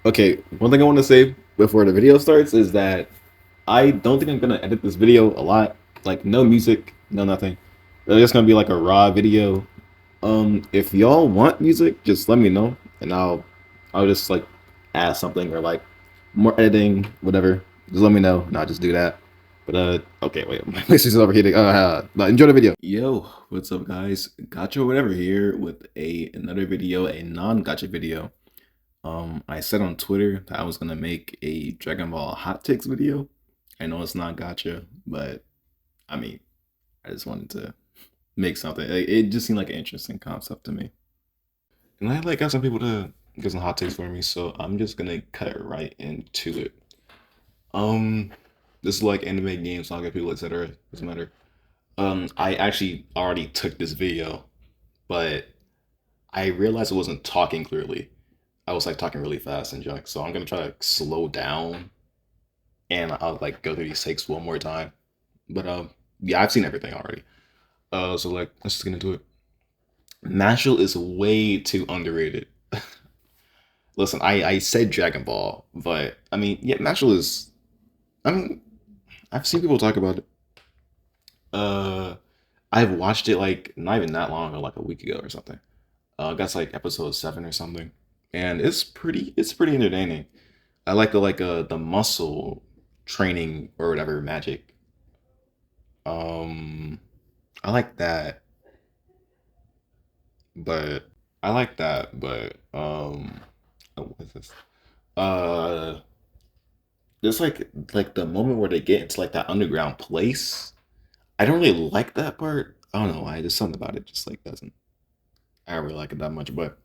Okay, one thing I want to say before the video starts is that I don't think I'm gonna edit this video a lot. Like no music, no nothing. It's just gonna be like a raw video. If y'all want music, just let me know, and I'll just like add something or like more editing, whatever. Just let me know, and I'll just do that. But okay, wait, my sister's over here. Enjoy the video. Yo, what's up, guys? Gacha, whatever here with another video, a non-gacha video. I said on Twitter that I was gonna make a Dragon Ball hot takes video. I know it's not gotcha, but I mean, I just wanted to make something. It just seemed like an interesting concept to me, and I like got some people to get some hot takes for me, so I'm just gonna cut right into it. Um, this is like anime, games, manga, people, etc. Doesn't matter. I actually already took this video, but I realized I wasn't talking clearly. I was like talking really fast and junk, so I'm gonna try to slow down and I'll like go through these takes one more time. But yeah, I've seen everything already. So like, let's just get into it. Mashal is way too underrated. Listen, I said Dragon Ball, but I mean, yeah, Mashal is. I mean, I've seen people talk about it. Uh, I've watched it like not even that long ago, like a week ago or something. That's like episode 7 or something, and it's pretty entertaining. I like the muscle training or whatever magic. Um, I like that, but what is this? Uh, there's like the moment where they get into like that underground place. I don't really like that part. I don't know why. There's something about it just like doesn't. I don't really like it that much, but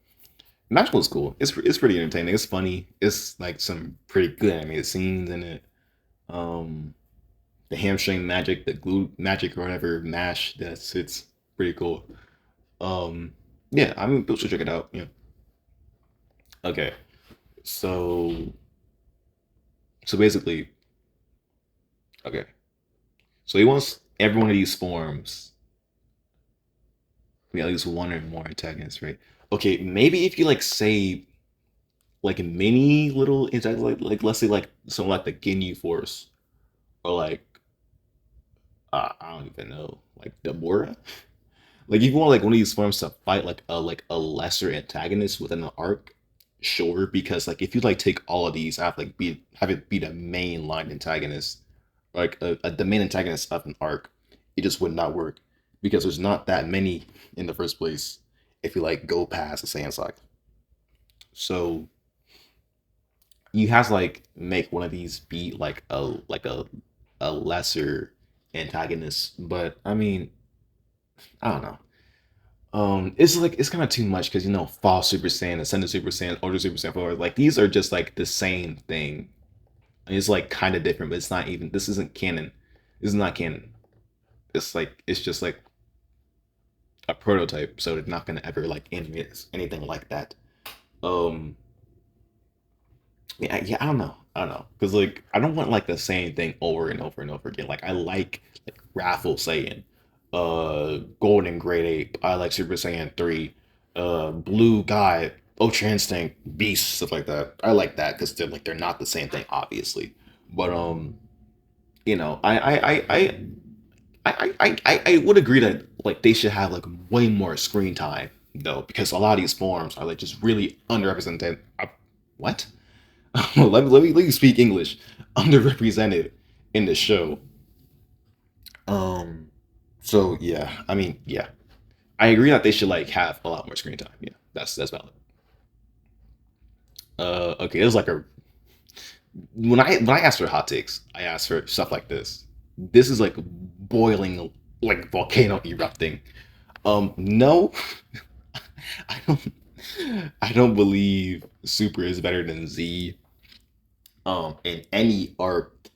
Nashville is cool. It's pretty entertaining. It's funny. It's like some pretty good animated scenes in it. Um, the hamstring magic, the glue magic or whatever mash. It's pretty cool. Um, yeah, I mean, people should check it out. Yeah. Okay. So so basically, okay. So he wants every one of these forms to be at least one or more antagonists, right? Okay, maybe if you like say like mini little antagonists, like let's say like something like the Ginyu Force or like I don't even know, like Dabura. Like if you want like one of these forms to fight like a lesser antagonist within the arc, sure. Because like if you like take all of these, have it be the main line antagonist, like the main antagonist of an arc, it just would not work because there's not that many in the first place. If you like go past the Saiyan saga, so you have to like make one of these be like a lesser antagonist. But I mean, I don't know. It's like it's kind of too much because Fall Super Saiyan, Ascended Super Saiyan, Ultra Super Saiyan 4, like these are just like the same thing. It's like kind of different, but it's not even. This isn't canon. This is not canon. It's just like a prototype, so they're not gonna ever like animate anything like that. Um, yeah, I don't know, because like I don't want like the same thing over and over and over again. Like I like Raffle Saiyan, Golden Great Ape. I like Super Saiyan 3, Blue God, Ultra Instinct, Beast, stuff like that. I like that because they're not the same thing, obviously. But you know, I would agree that like they should have like way more screen time though, because a lot of these forms are like just really underrepresented. What? Let me speak English. Underrepresented in the show. Um. So yeah, I mean yeah, I agree that they should like have a lot more screen time. Yeah, that's valid. Okay, it was like a when I asked for hot takes, I asked for stuff like this. This is like boiling, like volcano erupting. No, I don't. I don't believe Super is better than Z. In any arc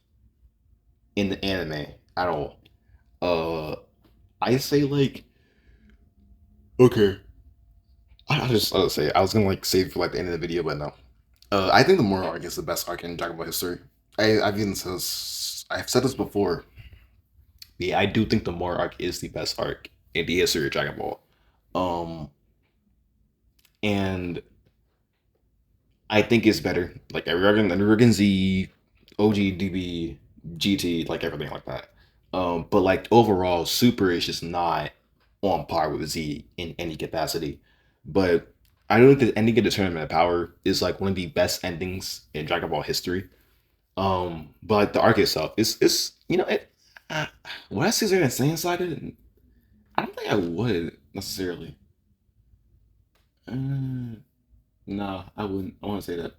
in the anime at all. Uh, I say like okay. I'll say it. I was gonna like save it for like the end of the video, but no. I think the Moro arc is the best arc in Dragon Ball history. I've said this before. Yeah, I do think the Moro arc is the best arc in the history of Dragon Ball. Um, and I think it's better. Like American Z, OG, DB, GT, like everything like that. But like overall, Super is just not on par with Z in any capacity. But I don't think the ending of the Tournament of Power is like one of the best endings in Dragon Ball history. But like the arc itself, it's it. Uh, would I say it's an insane saga? I don't think I would necessarily. Uh, no, I wouldn't. I want to say that.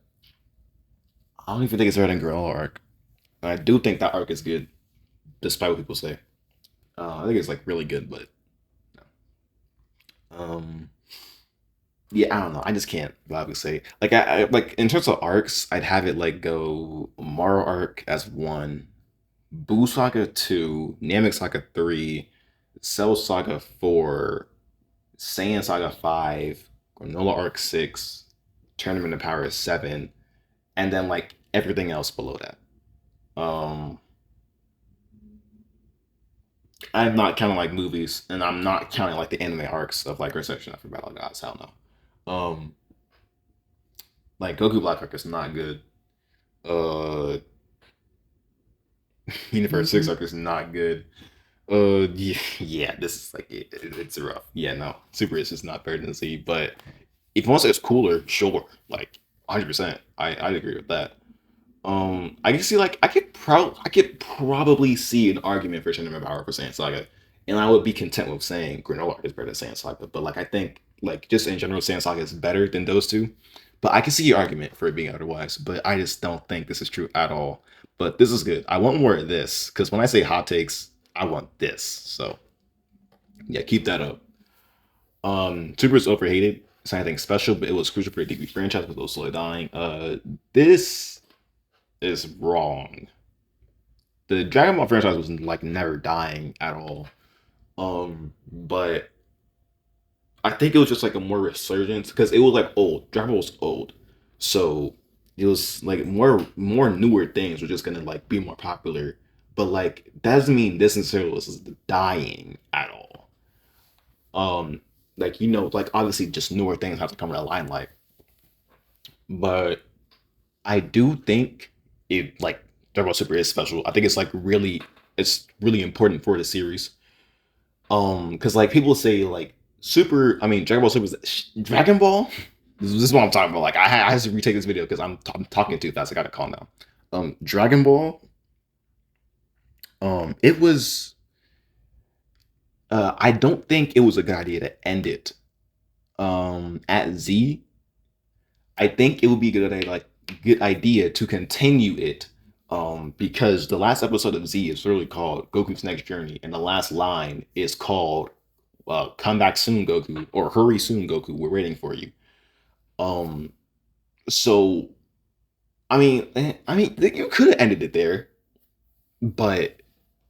I don't even think it's better than Granola arc. I do think that arc is good, despite what people say. I think it's like really good, but um, yeah, I don't know. I just can't obviously say like I like in terms of arcs, I'd have it like go Maro arc as one, Buu Saga two, Namek Saga three, Cell Saga four, Saiyan Saga five, Granola arc six, Tournament of Power seven, and then like everything else below that. Um, I'm not counting like movies, and I'm not counting like the anime arcs of like Resurrection after Battle of Gods. Hell no. Like Goku Black arc is not good. Uh, Universe Six Mhm. arc is not good. Yeah, yeah, this is like it's rough. Yeah, no, Super is just not better than Z. But if you want to say it's cooler, sure, like 100%. I'd agree with that. I can see like I could probably see an argument for Shinra Power for Saiyan Saga, and I would be content with saying Granola is better than Saiyan Saga. But like I think like just in general, Saiyan Saga is better than those two. But I can see your argument for it being otherwise. But I just don't think this is true at all. But this is good. I want more of this because when I say hot takes, I want this. So yeah, keep that up. Super is overhated. It's not anything special, but it was crucial for the DB franchise because it was slowly dying. This is wrong. The Dragon Ball franchise was like never dying at all. But I think it was just like a more resurgence because it was like old. Dragon Ball was old, so it was like more newer things were just gonna like be more popular. But like that doesn't mean this necessarily was dying at all. Um, like like obviously just newer things have to come in the limelight. But I do think it like Dragon Ball Super is special. I think it's really important for the series. Because like people say like Super, I mean Dragon Ball Super is Dragon Ball. This is what I'm talking about. Like I have to retake this video because I'm talking too fast. I gotta calm down. Dragon Ball. It was. I don't think it was a good idea to end it. At Z, I think it would be a good idea to continue it. Because the last episode of Z is really called Goku's Next Journey, and the last line is called "Come back soon, Goku," or "Hurry soon, Goku. We're waiting for you." Um, so I mean, you could have ended it there, but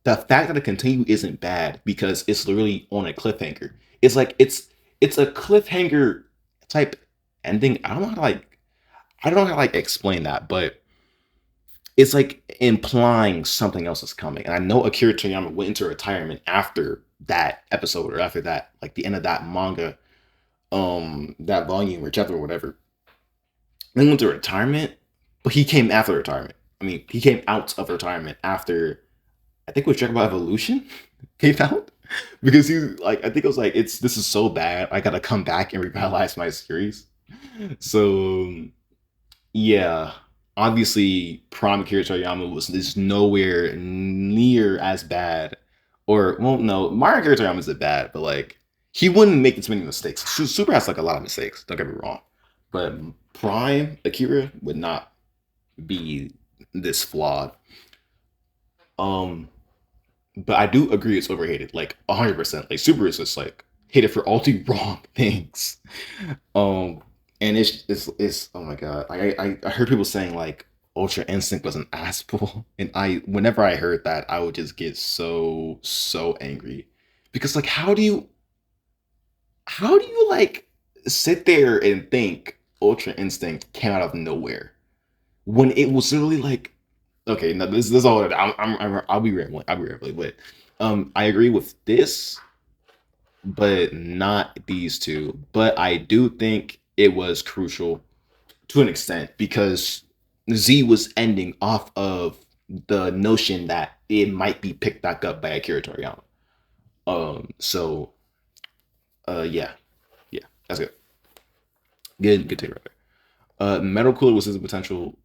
the fact that it continue isn't bad because it's literally on a cliffhanger. It's like it's a cliffhanger type ending. I don't know how to like explain that, but it's like implying something else is coming. And I know Akira Toriyama went into retirement after that episode or after that, like the end of that manga, that volume or chapter or whatever. Then went to retirement, but he came after retirement. I mean, he came out of retirement after I think it was Dragon Ball Evolution came out because he like I think it was like it's this is so bad I gotta come back and revitalize my series. So yeah, obviously Prime Akira Toriyama was is nowhere near as bad, or well, no, Mario Akira Toriyama isn't bad, but like he wouldn't make this many mistakes. Super has like a lot of mistakes. Don't get me wrong, but Prime Akira would not be this flawed. Um, but I do agree it's overhated, like 100%. Like Super is just like hit it for all the wrong things. Um, and it's oh my god, I heard people saying like Ultra Instinct was an asshole, and I whenever I heard that, I would just get so angry because like how do you like sit there and think Ultra Instinct came out of nowhere when it was literally like okay, no, this is all. I'll be rambling. I'll be rambling, but I agree with this, but not these two. But I do think it was crucial to an extent because Z was ending off of the notion that it might be picked back up by Akira Toriyama. So yeah, yeah, that's good. Good take right there. Metal Cooler was his potential.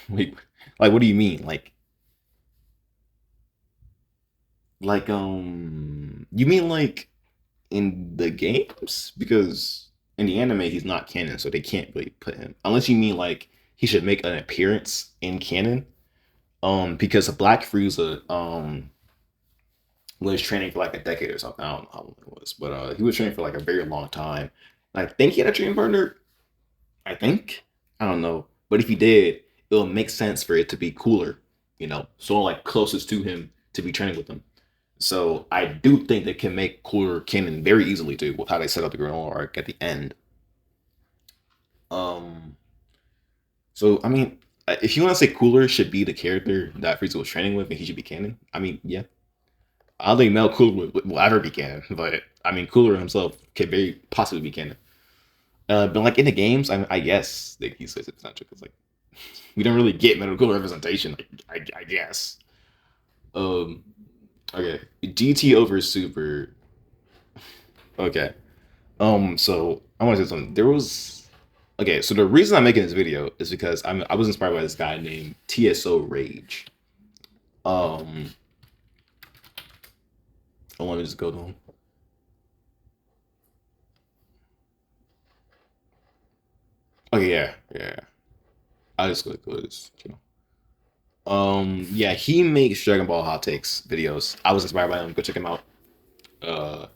Wait, like what do you mean? You mean like in the games? Because in the anime he's not canon, so they can't really put him. Unless you mean like he should make an appearance in canon. Because Black Frieza was training for like a decade or something. I don't know how long it was, but he was training for like a very long time. And I think he had a training partner. I think. I don't know. But if he did, it'll make sense for it to be cooler, so like closest to him to be training with him. So I do think they can make cooler canon very easily too, with how they set up the granola arc at the end. Um, so I mean, if you want to say cooler should be the character that Frieza was training with, and he should be canon. I mean, yeah, I don't think Mel Cooler will ever be canon, but I mean, Cooler himself could very possibly be canon. But like in the games, I guess they he's essential because like we don't really get Metal Cooler representation. I guess. Um, okay, GT over Super. Okay. So I want to say something. There was okay. So the reason I'm making this video is because I was inspired by this guy named TSO Rage. Um, let me just go to him. Okay, yeah, yeah. I'll just go to this channel. Yeah, he makes Dragon Ball hot takes videos. I was inspired by him. Go check him out. Uh,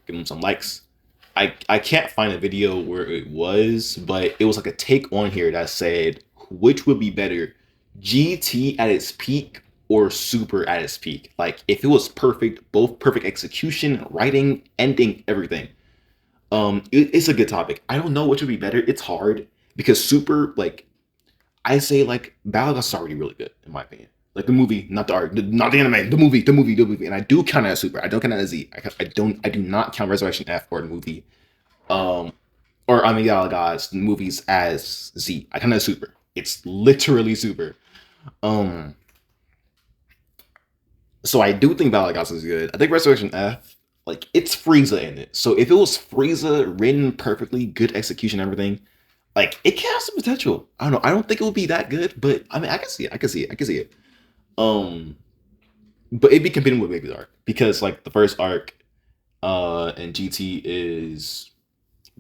give him some likes. I can't find a video where it was, but it was like a take on here that said which would be better, GT at its peak or Super at its peak. Like if it was perfect, both perfect execution, writing, ending, everything. It's a good topic. I don't know which would be better. It's hard because Super like I say like Battle is already really good in my opinion. Like the movie, not the art, not the anime, the movie, and I do count it as Super. I don't count it as Z. I do not count Resurrection F or the movie, um, or I mean, yeah, guys, movies as Z. I count it as Super. It's literally Super. Um, so I do think Battle Gods is good. I think Resurrection F, like it's Frieza in it. So if it was Frieza written perfectly, good execution, everything, like it can have some potential. I don't know. I don't think it would be that good, but I mean, I can see it. I can see it. I can see it. Um, but it'd be competing with Baby's arc because like the first arc, in GT is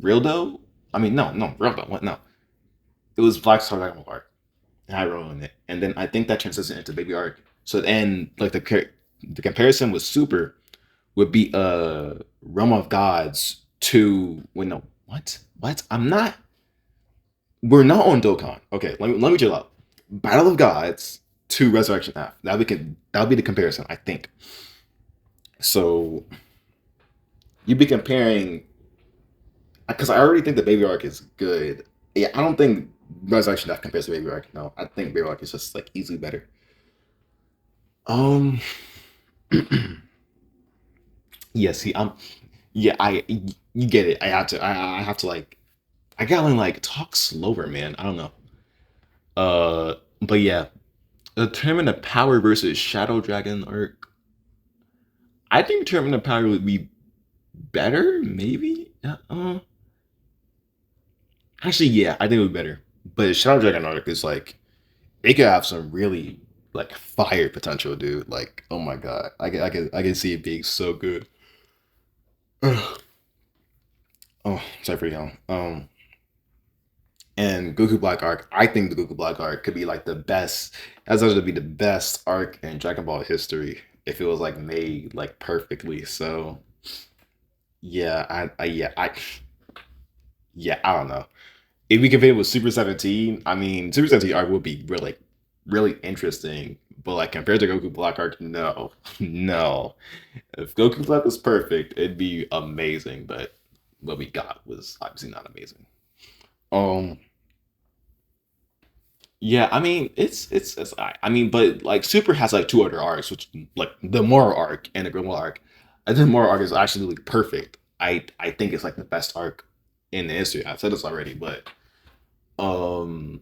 real though. I mean, no, real though. What? No, it was Black Star Dragon Ball arc. And I wrote in it, and then I think that transitioned into Baby arc. So and like the comparison with Super would be Realm of Gods to wait no what I'm not we're not on Dokkan. Okay, let me chill out. Battle of Gods to Resurrection F. That'll be the comparison, I think. So you'd be comparing because I already think the Baby arc is good. Yeah, I don't think Resurrection F compares to Baby arc. No, I think Baby arc is just like easily better. Um, yeah. See, yeah. You get it. I have to like I gotta like talk slower, man. I don't know. But yeah, determine the power versus Shadow Dragon arc. I think determine the power would be better, maybe. Actually, yeah, I think it would be better. But Shadow Dragon arc is like it could have some really like fire potential, dude. Like, oh my god, I can see it being so good. Oh, sorry for you. And Goku Black arc, I think the Goku Black arc could be like the best. That's going to be the best arc in Dragon Ball history if it was like made like perfectly. So yeah, yeah, I don't know. If we compare it with Super 17, I mean Super 17 arc would be really interesting. But like compared to Goku Black arc, no, no. If Goku Black was perfect, it'd be amazing. But what we got was obviously not amazing. Um, Yeah, I mean it's I mean, but like Super has like two other arcs, which like the Moral arc and the Grimwell arc. I think Moral arc is actually like perfect. I think it's like the best arc in the history. I've said this already, but Um,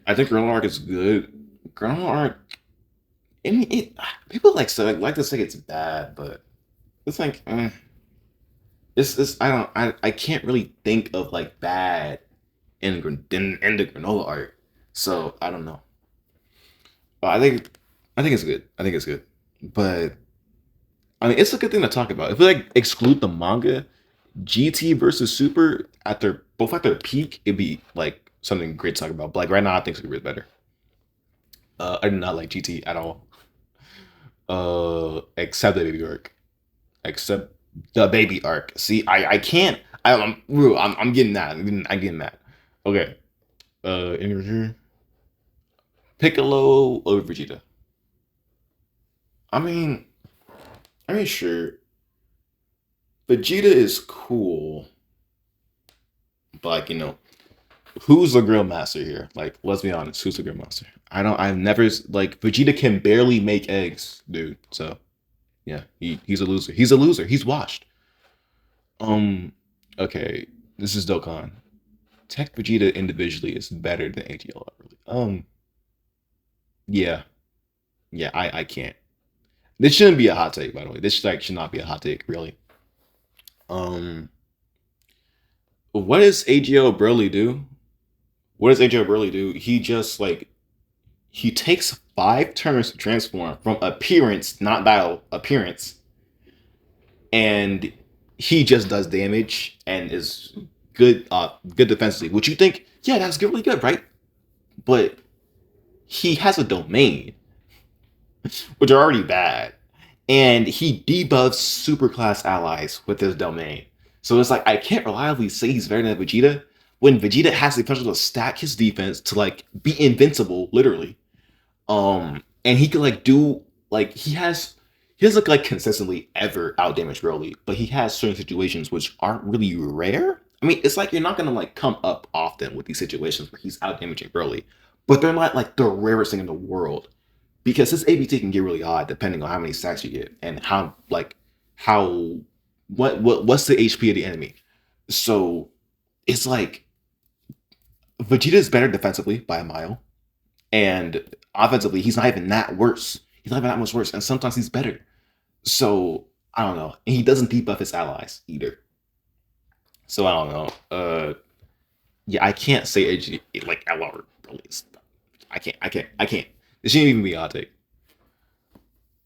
I think Granola arc is good. Granola arc, I mean, people like to say it's bad, but it's like it's I can't really think of like bad in the granola arc, so I don't know. But I think it's good. I think it's good, but I mean, it's a good thing to talk about. If we like exclude the manga, GT versus Super at their both at their peak, it'd be like something great to talk about. But like right now, I think Super is better. I do not like GT at all. Except the baby arc. Except the baby arc. See, I can't. I'm getting that. I'm getting that. Okay. In here, Piccolo over Vegeta. I mean, sure. Vegeta is cool, but like who's the grill master here? Like, let's be honest, who's the grill master? I don't. I've never like Vegeta can barely make eggs, dude. So yeah, he's a loser. He's a loser. He's washed. Um. Okay, this is Dokkan. Tech Vegeta individually is better than AGL. Really. Yeah, yeah. I can't. This shouldn't be a hot take, by the way. This like should not be a hot take, really. Um. What does AGL Broly do? What does AGL Broly do? He just like he takes 5 turns to transform from appearance, not battle appearance, and he just does damage and is good defensively. Which you think, yeah, that's really good, right? But he has a domain, which are already bad, and he debuffs superclass allies with his domain. So it's like I can't reliably say he's better than Vegeta when Vegeta has the potential to stack his defense to like be invincible, literally. And he could like do like he doesn't like consistently ever outdamage Broly, but he has certain situations which aren't really rare. I mean, it's like you're not gonna like come up often with these situations where he's outdamaging Broly, but they're not like the rarest thing in the world because his ABT can get really high depending on how many stacks you get and how what's the HP of the enemy. So it's like Vegeta is better defensively by a mile. And offensively, he's not even that worse. He's not even that much worse. And sometimes he's better. So I don't know. And he doesn't debuff his allies either. So I don't know. Yeah, I can't say like LR release. I can't. This shouldn't even be a hot take.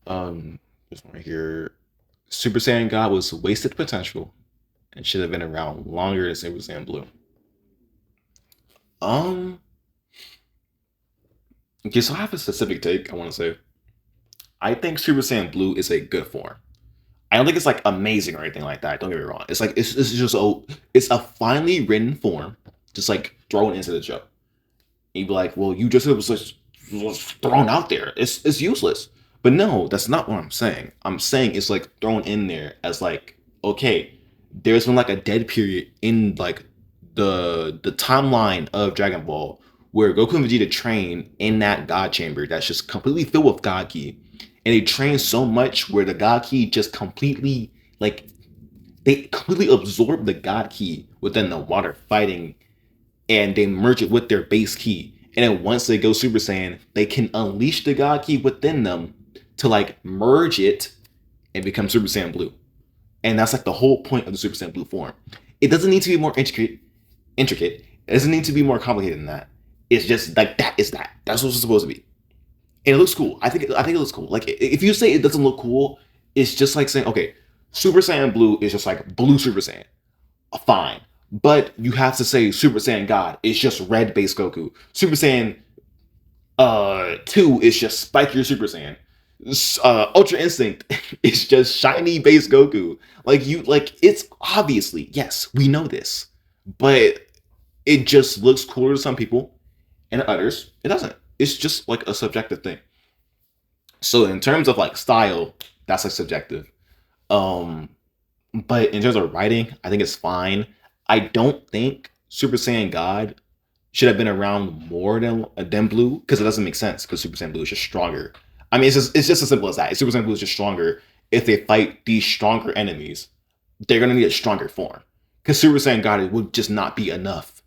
This one right here. Super Saiyan God was wasted potential and should have been around longer than Super Saiyan Blue. Um, okay, so I have a specific take I want to say. I think Super Saiyan Blue is a good form. I don't think it's like amazing or anything like that. Don't get me wrong. It's like it's just it's a finely written form, just like thrown into the show. And you'd be like, well, you just it was thrown out there. It's useless. But no, that's not what I'm saying. I'm saying it's like thrown in there as like, okay, there's been like a dead period in like the timeline of Dragon Ball where Goku and Vegeta train in that God chamber that's just completely filled with God Ki, and they train so much where the God Ki just completely like they completely absorb the God Ki within the water fighting, and they merge it with their base Ki. And then once they go Super Saiyan, they can unleash the God Ki within them to like merge it and become Super Saiyan Blue. And that's like the whole point of the Super Saiyan Blue form. It doesn't need to be more intricate. It doesn't need to be more complicated than that. It's just like that is that. That's what it's supposed to be. And it looks cool. I think it looks cool. Like if you say it doesn't look cool, it's just like saying, okay, Super Saiyan Blue is just like blue Super Saiyan. Fine. But you have to say Super Saiyan God is just red base Goku. Super Saiyan 2 is just Spike your Super Saiyan. Ultra Instinct is just shiny base Goku. Like it's obviously, yes, we know this. But it just looks cooler to some people and others it doesn't. It's just like a subjective thing. So in terms of like style, that's like subjective. Um but in terms of writing, I think it's fine. I don't think Super Saiyan God should have been around more than Blue because it doesn't make sense because Super Saiyan Blue is just stronger. I mean, it's just as simple as that. Super Saiyan Blue is just stronger. If they fight these stronger enemies, they're gonna need a stronger form because Super Saiyan God would just not be enough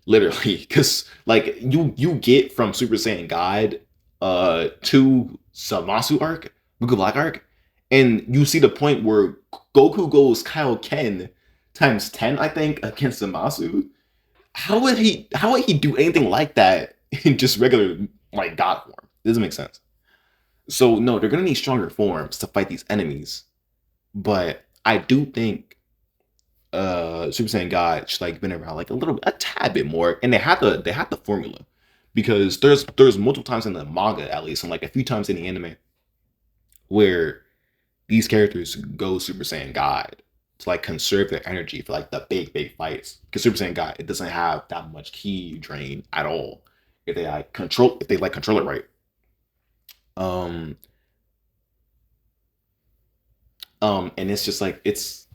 literally, because like you get from Super Saiyan God to Zamasu arc, Goku Black arc, and you see the point where Goku goes Kaioken times 10, I think, against Zamasu. How would he do anything like that in just regular like God form? It doesn't make sense. So no, they're gonna need stronger forms to fight these enemies. But I do think Super Saiyan God should like been around like a tad bit more, and they had the formula because there's multiple times in the manga at least, and like a few times in the anime where these characters go Super Saiyan God to like conserve their energy for like the big fights. Because Super Saiyan God, it doesn't have that much ki drain at all if they like control it right. Um and it's just like it's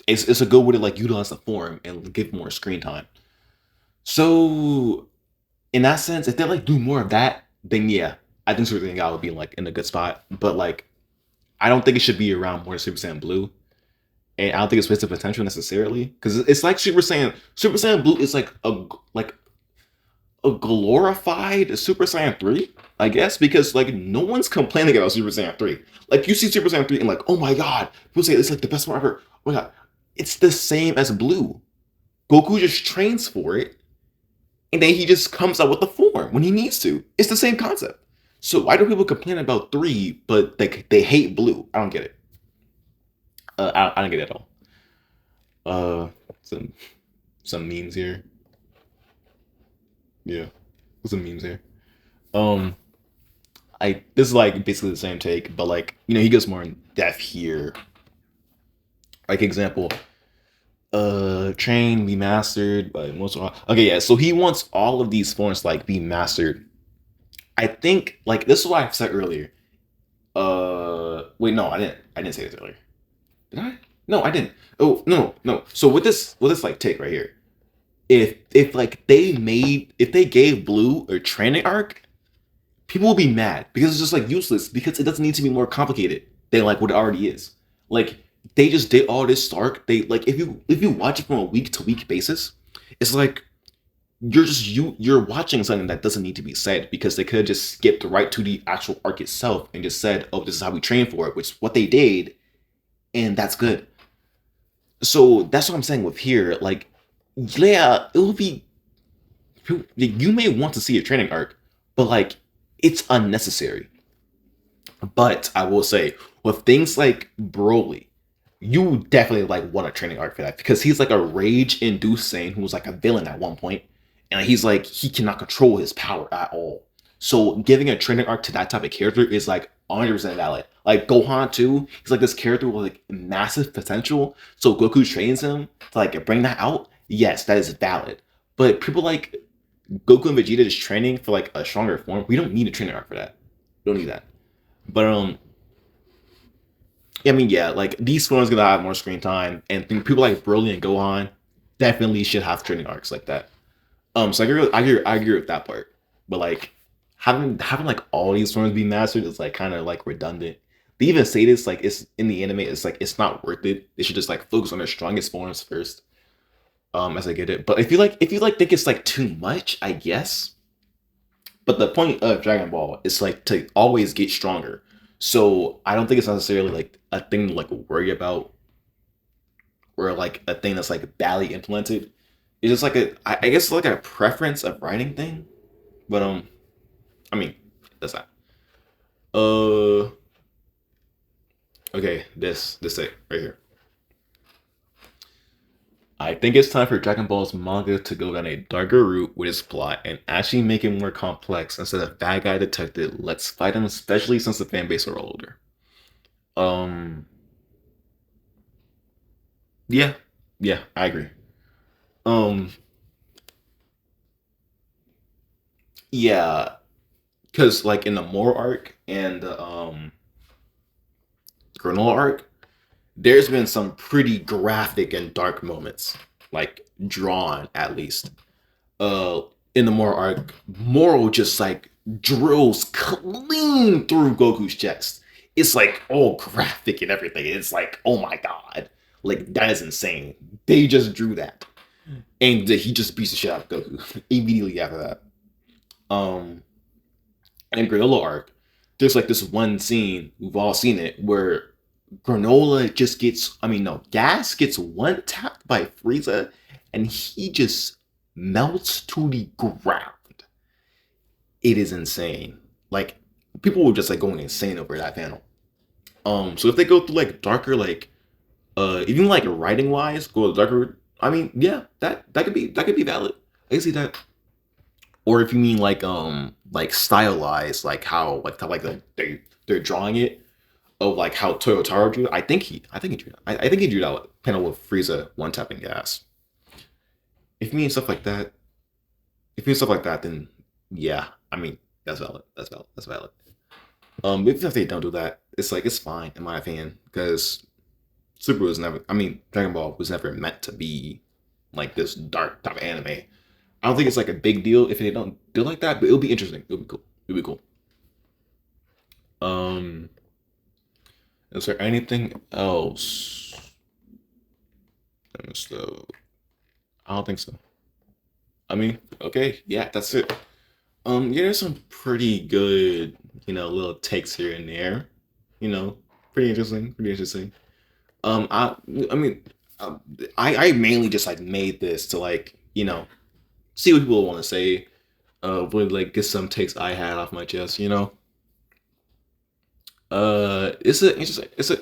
a good way to like utilize the form and give more screen time. So in that sense, if they like do more of that, then yeah, I think Super Saiyan God would be like in a good spot. But like I don't think it should be around more Super Saiyan Blue. And I don't think it's wasted potential necessarily. Because it's like Super Saiyan Blue is like a glorified Super Saiyan 3, I guess, because like no one's complaining about Super Saiyan 3. Like you see Super Saiyan 3 and like, oh my god, people say it's like the best one ever. Oh my god. It's the same as Blue. Goku just trains for it, and then he just comes out with the form when he needs to. It's the same concept. So why do people complain about 3, but they hate Blue? I don't get it. I don't get it at all. Uh, some some memes here. Yeah, some memes here. Um, I this is like basically the same take, but like he goes more in depth here. Like example, train be mastered by most. Okay, yeah. So he wants all of these forms to, like be mastered. I think like this is what I said earlier. Wait, no, I didn't say this earlier. Did I? No, I didn't. Oh no. So with this like take right here, if like if they gave Blue a training arc, people will be mad because it's just like useless because it doesn't need to be more complicated than like what it already is. Like they just did all this Stark. They like if you watch it from a week to week basis, it's like you're watching something that doesn't need to be said because they could have just skipped right to the actual arc itself and just said, "Oh, this is how we train for it," which is what they did, and that's good. So that's what I'm saying with here. Like, yeah, it will be. You may want to see a training arc, but like, it's unnecessary. But I will say, with things like Broly, you definitely like want a training arc for that because he's like a rage-induced Saiyan who was like a villain at one point, and he's like he cannot control his power at all. So giving a training arc to that type of character is like 100% valid. Like Gohan too, he's like this character with like massive potential. So Goku trains him to like bring that out. Yes, that is valid. But people like Goku and Vegeta just training for like a stronger form. We don't need a training arc for that. We don't need that. But I mean, yeah, like these phones gonna have more screen time, and people like Broly and Gohan definitely should have training arcs like that. So I agree with that part. But like having like all these forms be mastered is like kind of like redundant. They even say this like it's in the anime. It's like it's not worth it. They should just like focus on their strongest forms first. As I get it. But if you like think it's like too much, I guess. But the point of Dragon Ball is like to always get stronger. So I don't think it's necessarily like a thing to like worry about or like a thing that's like badly implemented. It's just like I guess like a preference of writing thing. But I mean that's not. Uh okay, this thing right here. I think it's time for Dragon Ball's manga to go down a darker route with its plot and actually make it more complex instead of bad guy detective. Let's fight him, especially since the fan base are older. Um, yeah, yeah, I agree. Um, yeah, because like in the Moro arc and the Granola arc, there's been some pretty graphic and dark moments, like drawn at least. uh in the Moro arc, Moro just like drills clean through Goku's chest. It's like all graphic and everything. It's like, oh my god. Like that is insane. They just drew that. and he just beats the shit out of Goku immediately after that. Um, and Granola arc, there's like this one scene, we've all seen it, where Granola just gets, I mean, no, Gas gets one tapped by Frieza, and he just melts to the ground. It is insane. Like, people were just like going insane over that panel. So if they go through like darker, like, even like writing wise, go darker. I mean, yeah, that could be valid. I can see that. Or if you mean like stylized, like how like they're drawing it of like how Toyotaro drew. I think he drew that panel with Frieza one tapping Gas. If you mean stuff like that, if you mean stuff like that, then yeah, I mean that's valid. That's valid. That's valid. Even if they don't do that, it's like it's fine in my opinion because Super was never. I mean, Dragon Ball was never meant to be like this dark type of anime. I don't think it's like a big deal if they don't do like that, but it'll be interesting. It'll be cool. It'll be cool. Um, is there anything else? So, I don't think so. I mean, okay, yeah, that's it. Yeah, there's some pretty good, little takes here and there. You know, pretty interesting. Pretty interesting. I, I mean, um, I mainly just like made this to like, see what people want to say. Would like get some takes I had off my chest. It's a interesting. It's a.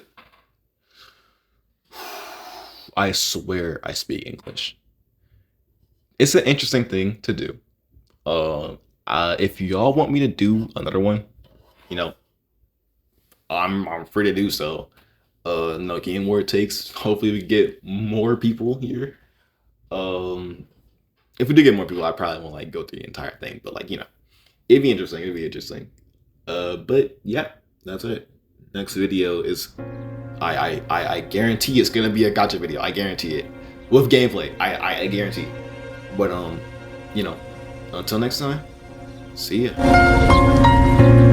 I swear I speak English. It's an interesting thing to do. Uh, if y'all want me to do another one, you know, I'm free to do so. No game where it takes. Hopefully we get more people here. Um, if we do get more people, I probably won't like go through the entire thing, but like it'd be interesting. It'd be interesting. But yeah, that's it. Next video is I guarantee it's gonna be a gotcha video. I guarantee it with gameplay. I guarantee. But you know, until next time, see ya.